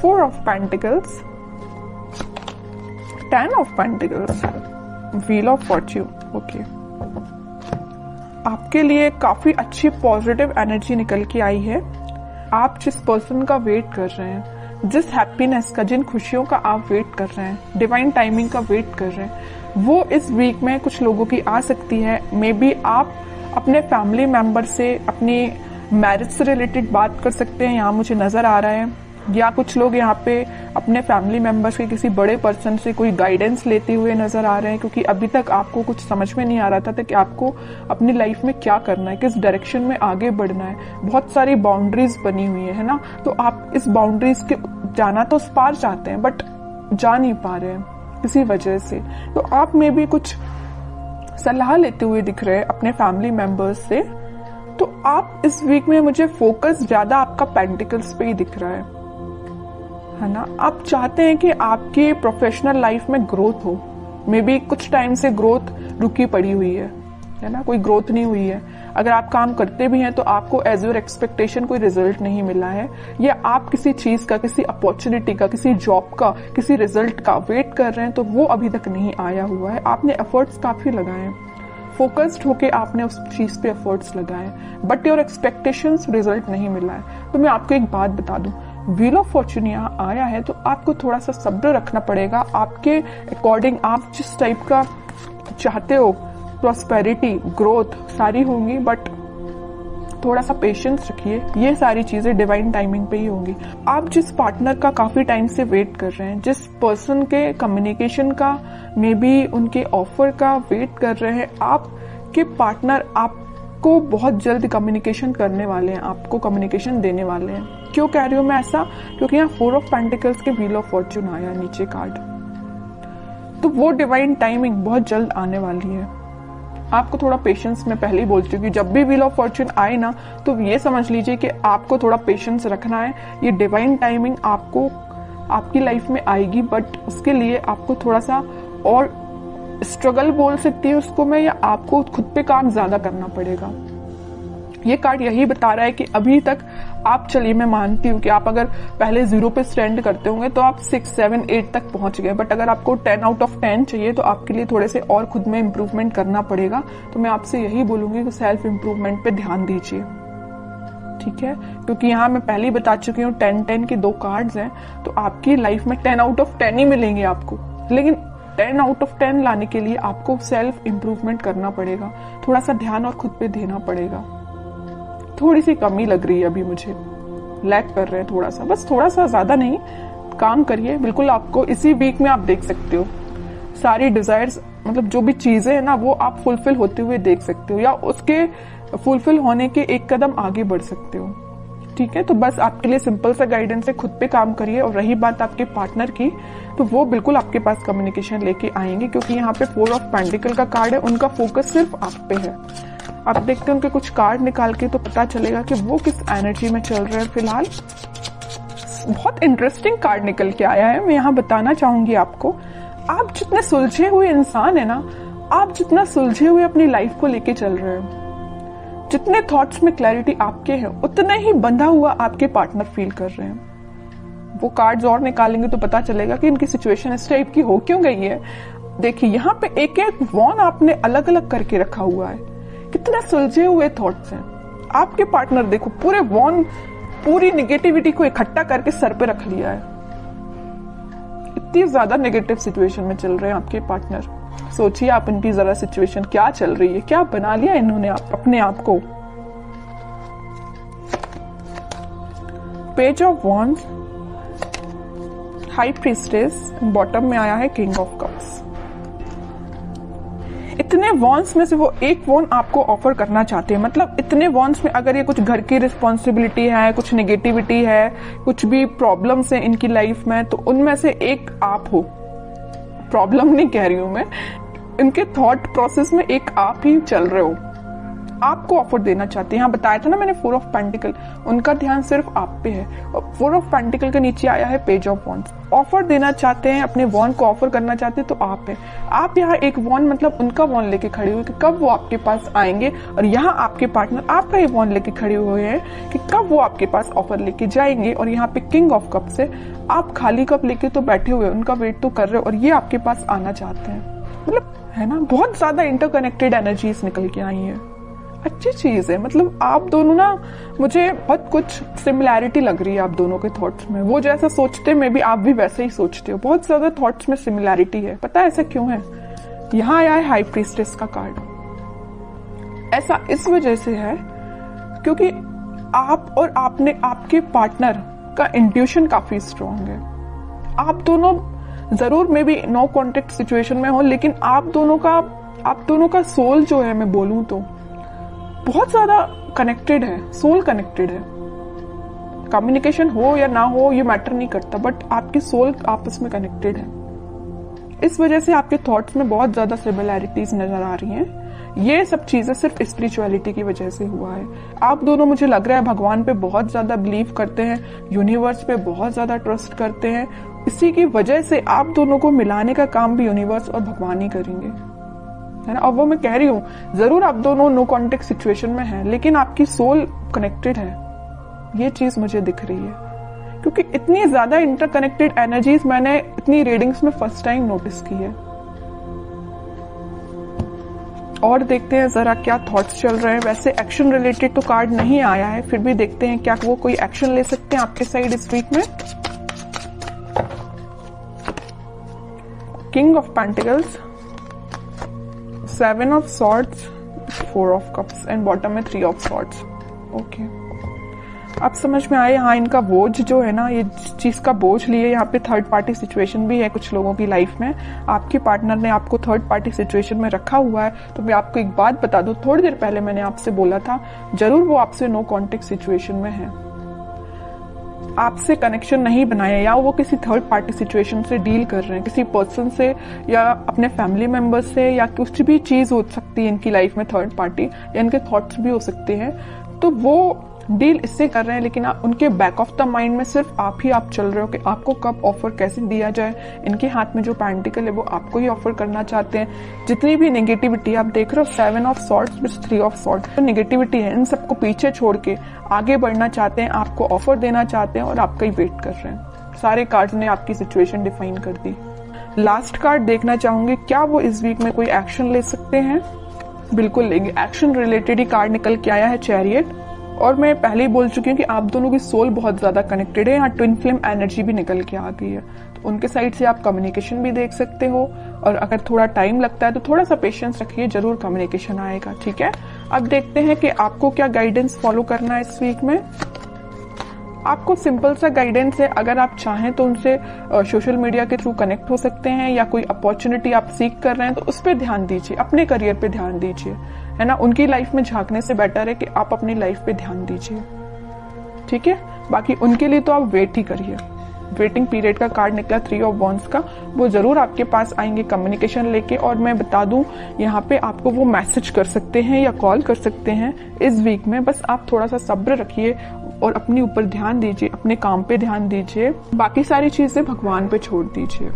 4 of Pentacles, 10 of Pentacles, Wheel of Fortune. Okay, आपके लिए काफी अच्छी पॉजिटिव एनर्जी निकल के आई है। आप जिस पर्सन का वेट कर रहे हैं, जिस हैप्पीनेस का, जिन खुशियों का आप वेट कर रहे हैं, डिवाइन टाइमिंग का वेट कर रहे हैं, वो इस वीक में कुछ लोगों की आ सकती है। मे बी आप अपने फैमिली मेंबर से अपनी मैरिज से रिलेटेड बात कर सकते हैं, यहाँ मुझे नजर आ रहा है। या कुछ लोग यहाँ पे अपने फैमिली मेंबर्स के किसी बड़े पर्सन से कोई गाइडेंस लेते हुए नजर आ रहे हैं, क्योंकि अभी तक आपको कुछ समझ में नहीं आ रहा था कि आपको अपनी लाइफ में क्या करना है, किस डायरेक्शन में आगे बढ़ना है। बहुत सारी बाउंड्रीज बनी हुई है ना, तो आप इस बाउंड्रीज के जाना तो उस पार चाहते हैं, बट जा नहीं पा रहे हैं किसी वजह से। तो आप में भी कुछ सलाह लेते हुए दिख रहे हैं अपने फैमिली मेंबर्स से। तो आप इस वीक में मुझे फोकस ज्यादा आपका पेंटिकल्स पे ही दिख रहा है ना। आप चाहते हैं कि आपकी प्रोफेशनल लाइफ में ग्रोथ हो। मे बी कुछ टाइम से ग्रोथ रुकी पड़ी हुई है ना, कोई ग्रोथ नहीं हुई है। अगर आप काम करते भी हैं तो आपको एज योर एक्सपेक्टेशन कोई रिजल्ट नहीं मिला है, या आप किसी चीज का, किसी अपॉर्चुनिटी का, किसी जॉब का, किसी रिजल्ट का वेट कर रहे हैं तो वो अभी तक नहीं आया हुआ है। आपने एफर्ट्स काफी लगाए हैं, फोकस्ड होके आपने उस चीज पे एफर्ट्स लगाए, बट योर एक्सपेक्टेशंस रिजल्ट नहीं मिला है। तो मैं आपको एक बात बता दूं, व्हील ऑफ फॉर्चून यहाँ आया है तो आपको थोड़ा सा सब्र रखना पड़ेगा। आपके अकॉर्डिंग आप जिस टाइप का चाहते हो, प्रॉस्पेरिटी, ग्रोथ सारी होंगी, बट थोड़ा सा पेशेंस रखिए। ये सारी चीजें डिवाइन टाइमिंग पे ही होंगी। आप जिस पार्टनर का काफी टाइम से वेट कर रहे हैं, जिस पर्सन के कम्युनिकेशन का, मे बी उनके ऑफर का वेट कर रहे हैं, आपके पार्टनर आपको बहुत जल्द कम्युनिकेशन करने वाले हैं, आपको कम्युनिकेशन देने वाले हैं। क्यों कह रही हूं मैं ऐसा? क्योंकि यहाँ 4 ऑफ पेंटिकल्स के व्हील ऑफ फॉर्चून आया नीचे कार्ड, तो वो डिवाइन टाइमिंग बहुत जल्द आने वाली है। आपको थोड़ा पेशेंस, मैं पहले ही बोल चुकी हूँ, जब भी व्हील ऑफ फॉर्चून आए ना तो ये समझ लीजिए कि आपको थोड़ा पेशेंस रखना है। ये डिवाइन टाइमिंग आपको आपकी लाइफ में आएगी, बट उसके लिए आपको थोड़ा सा और स्ट्रगल बोल सकती है उसको मैं, या आपको खुद पे काम ज्यादा करना पड़ेगा। ये कार्ड यही बता रहा है कि अभी तक आप, चलिए मैं मानती हूँ कि आप अगर पहले 0 पे स्टैंड करते होंगे तो आप 6, 7, 8 तक पहुंच गए, बट अगर आपको 10 आउट ऑफ 10 चाहिए तो आपके लिए थोड़े से और खुद में इम्प्रूवमेंट करना पड़ेगा। तो मैं आपसे यही बोलूंगी कि सेल्फ इम्प्रूवमेंट पे ध्यान दीजिए, ठीक है? क्योंकि यहाँ मैं पहले ही बता चुकी हूँ 10-10 के 2 कार्ड्स हैं, तो आपकी लाइफ में 10 आउट ऑफ 10 ही मिलेंगे आपको, लेकिन 10 आउट ऑफ 10 लाने के लिए आपको सेल्फ इम्प्रूवमेंट करना पड़ेगा, थोड़ा सा ध्यान और खुद पे देना पड़ेगा। थोड़ी सी कमी लग रही है अभी मुझे, लैग कर रहे हैं थोड़ा सा, बस थोड़ा सा, ज्यादा नहीं। काम करिए, बिल्कुल आपको इसी वीक में आप देख सकते हो सारी डिजायर्स, मतलब जो भी चीजें हैं ना वो आप फुलफिल होते हुए देख सकते हो, या उसके फुलफिल होने के एक कदम आगे बढ़ सकते हो, ठीक है? तो बस आपके लिए सिंपल सा गाइडेंस है, खुद पे काम करिए। और रही बात आपके पार्टनर की, तो वो बिल्कुल आपके पास कम्युनिकेशन लेके आएंगे, क्योंकि यहाँ पे 4 ऑफ पेंटिकल का कार्ड है, उनका फोकस सिर्फ आप पे है। आप देखते हैं उनके कुछ कार्ड निकाल के तो पता चलेगा कि वो किस एनर्जी में चल रहे हैं फिलहाल। बहुत इंटरेस्टिंग कार्ड निकल के आया है, मैं यहाँ बताना चाहूंगी आपको। आप जितने सुलझे हुए इंसान है ना, आप जितना सुलझे हुए अपनी लाइफ को लेके चल रहे हैं, जितने थॉट्स में क्लैरिटी आपके हैं, उतना ही बंधा हुआ आपके पार्टनर फील कर रहे हैं। वो कार्ड्स और निकालेंगे तो पता चलेगा कि इनकी सिचुएशन इस टाइप की हो क्यों गई है। देखिए यहाँ पे एक एक वॉन आपने अलग अलग करके रखा हुआ है, कितने सुलझे हुए थॉट्स हैं आपके पार्टनर। देखो पूरे वॉन, पूरी निगेटिविटी को इकट्ठा करके सर पे रख लिया है। इतनी ज्यादा नेगेटिव सिचुएशन में चल रहे हैं आपके पार्टनर। सोचिए आप इनकी जरा सिचुएशन क्या चल रही है, क्या बना लिया इन्होंने अपने आप को। Page of wands, high priestess, bottom में आया है किंग ऑफ कप्स। इतने वॉन्स में से वो एक वॉन आपको ऑफर करना चाहते हैं। मतलब इतने वॉन्स में अगर ये कुछ घर की रिस्पॉन्सिबिलिटी है, कुछ नेगेटिविटी है, कुछ भी प्रॉब्लम्स हैं इनकी लाइफ में, तो उनमें से एक आप हो। प्रॉब्लम नहीं कह रही हूं मैं, इनके थॉट प्रोसेस में एक आप ही चल रहे हो, आपको ऑफर देना चाहते हैं। यहाँ बताया था ना मैंने 4 ऑफ पेंटिकल, उनका ध्यान सिर्फ आप पे है। और 4 ऑफ पेंटिकल के नीचे आया है पेज ऑफ वॉन्ड्स। ऑफर देना चाहते हैं, अपने वॉन्ड को ऑफर करना चाहते हैं तो आप है। आप यहाँ एक वॉन्ड मतलब उनका वॉन्ड लेके खड़े हुए कि कब वो आपके पास आएंगे, और यहाँ आपके पार्टनर आपका ही वॉन्ड लेके खड़े हुए हैं कि कब वो आपके पास ऑफर लेके जाएंगे। और यहाँ पे किंग ऑफ कप्स है, आप खाली कप लेके तो बैठे हुए, उनका वेट तो कर रहे हो और ये आपके पास आना चाहते हैं। मतलब है ना, बहुत ज्यादा इंटरकनेक्टेड एनर्जीज निकल के आई है। अच्छी चीज है। मतलब आप दोनों ना, मुझे बहुत कुछ सिमिलैरिटी लग रही है आप दोनों के थॉट्स में। वो जैसा सोचते हैं, मे बी आप भी वैसे ही सोचते हो। बहुत ज्यादा थॉट्स में सिमिलैरिटी है। पता है ऐसा क्यों है? यहाँ आया है हाई प्रीस्टेस का कार्ड। ऐसा इस वजह से है क्योंकि आप और आपके पार्टनर का इंट्यूशन काफी स्ट्रांग है। आप दोनों जरूर maybe no contact situation में हो, लेकिन आप दोनों का सोल जो है, मैं बोलूं तो बहुत ज्यादा कनेक्टेड है। सोल कनेक्टेड है। कम्युनिकेशन हो या ना हो ये मैटर नहीं करता, बट आपकी सोल आपस में कनेक्टेड है। इस वजह से आपके थॉट्स में बहुत ज्यादा सिमिलैरिटीज नजर आ रही हैं। ये सब चीजें सिर्फ स्पिरिचुअलिटी की वजह से हुआ है। आप दोनों, मुझे लग रहा है, भगवान पे बहुत ज्यादा बिलीव करते हैं, यूनिवर्स पे बहुत ज्यादा ट्रस्ट करते हैं। इसी की वजह से आप दोनों को मिलाने का काम भी यूनिवर्स और भगवान ही करेंगे, है ना। और वो मैं कह रही हूँ, जरूर आप दोनों नो कॉन्टेक्ट सिचुएशन में हैं, लेकिन आपकी सोल कनेक्टेड है। ये चीज मुझे दिख रही है क्योंकि इतनी ज्यादा इंटरकनेक्टेड एनर्जीज मैंने इतनी रीडिंग्स में फर्स्ट टाइम नोटिस की है। और देखते हैं जरा क्या थॉट्स चल रहे हैं। वैसे एक्शन रिलेटेड तो कार्ड नहीं आया है, फिर भी देखते हैं क्या वो कोई एक्शन ले सकते हैं आपके साइड इस वीक में। King of pentacles, 7 of swords, 4 of cups and bottom में 3 ऑफ सॉर्ड्स। ओके, अब समझ में आए। हाँ, इनका बोझ जो है ना, ये चीज का बोझ लिए। यहाँ पे थर्ड पार्टी सिचुएशन भी है कुछ लोगों की लाइफ में। आपके पार्टनर ने आपको थर्ड पार्टी सिचुएशन में रखा हुआ है। तो मैं आपको एक बात बता दूं, थोड़ी देर पहले मैंने आपसे बोला था, जरूर वो आपसे नो कॉन्टेक्ट सिचुएशन में है, आपसे कनेक्शन नहीं बनाया, या वो किसी थर्ड पार्टी सिचुएशन से डील कर रहे हैं, किसी पर्सन से या अपने फैमिली मेंबर से, या कुछ भी चीज हो सकती है इनकी लाइफ में थर्ड पार्टी, या इनके थॉट्स भी हो सकते हैं। तो वो डील इससे कर रहे हैं, लेकिन उनके बैक ऑफ द माइंड में सिर्फ आप ही आप चल रहे हो कि आपको कब ऑफर कैसे दिया जाए। इनके हाथ में जो पेंटिकल है वो आपको ही ऑफर करना चाहते हैं। जितनी भी नेगेटिविटी आप देख रहे हो, 7 of swords with 3 of swords, तो नेगेटिविटी है, इन सबको पीछे छोड़ के आगे बढ़ना चाहते हैं, आपको ऑफर देना चाहते हैं और आपका ही वेट कर रहे हैं। सारे कार्ड्स ने आपकी सिचुएशन डिफाइन कर दी। लास्ट कार्ड देखना चाहूंगी, क्या वो इस वीक में कोई एक्शन ले सकते हैं? बिल्कुल लेंगे। एक्शन रिलेटेड ही कार्ड निकल के आया है, चैरियट। और मैं पहले ही बोल चुकी हूँ कि आप दोनों की सोल बहुत ज्यादा कनेक्टेड है। यहाँ ट्विन फ्लेम एनर्जी भी निकल के आ गई है, तो उनके साइड से आप कम्युनिकेशन भी देख सकते हो। और अगर थोड़ा टाइम लगता है तो थोड़ा सा पेशेंस रखिए, जरूर कम्युनिकेशन आएगा। ठीक है, अब देखते हैं कि आपको क्या गाइडेंस फॉलो करना है इस वीक में। आपको सिंपल सा गाइडेंस है, अगर आप चाहें तो उनसे सोशल मीडिया के थ्रू कनेक्ट हो सकते हैं, या कोई अपॉर्चुनिटी आप सीख कर रहे हैं तो उस पर ध्यान दीजिए, अपने करियर पे ध्यान दीजिए, है ना। उनकी लाइफ में झांकने से बेटर है कि आप अपनी लाइफ पे ध्यान दीजिए। ठीक है, बाकी उनके लिए तो आप वेट ही करिए। वेटिंग पीरियड का कार्ड निकला 3 ऑफ वॉन्ड्स का, वो जरूर आपके पास आएंगे कम्युनिकेशन लेके। और मैं बता दूं, यहाँ पे आपको वो मैसेज कर सकते हैं या कॉल कर सकते हैं इस वीक में। बस आप थोड़ा सा सब्र रखिए और अपने ऊपर ध्यान दीजिए, अपने काम पे ध्यान दीजिए, बाकी सारी चीजें भगवान पे छोड़ दीजिए।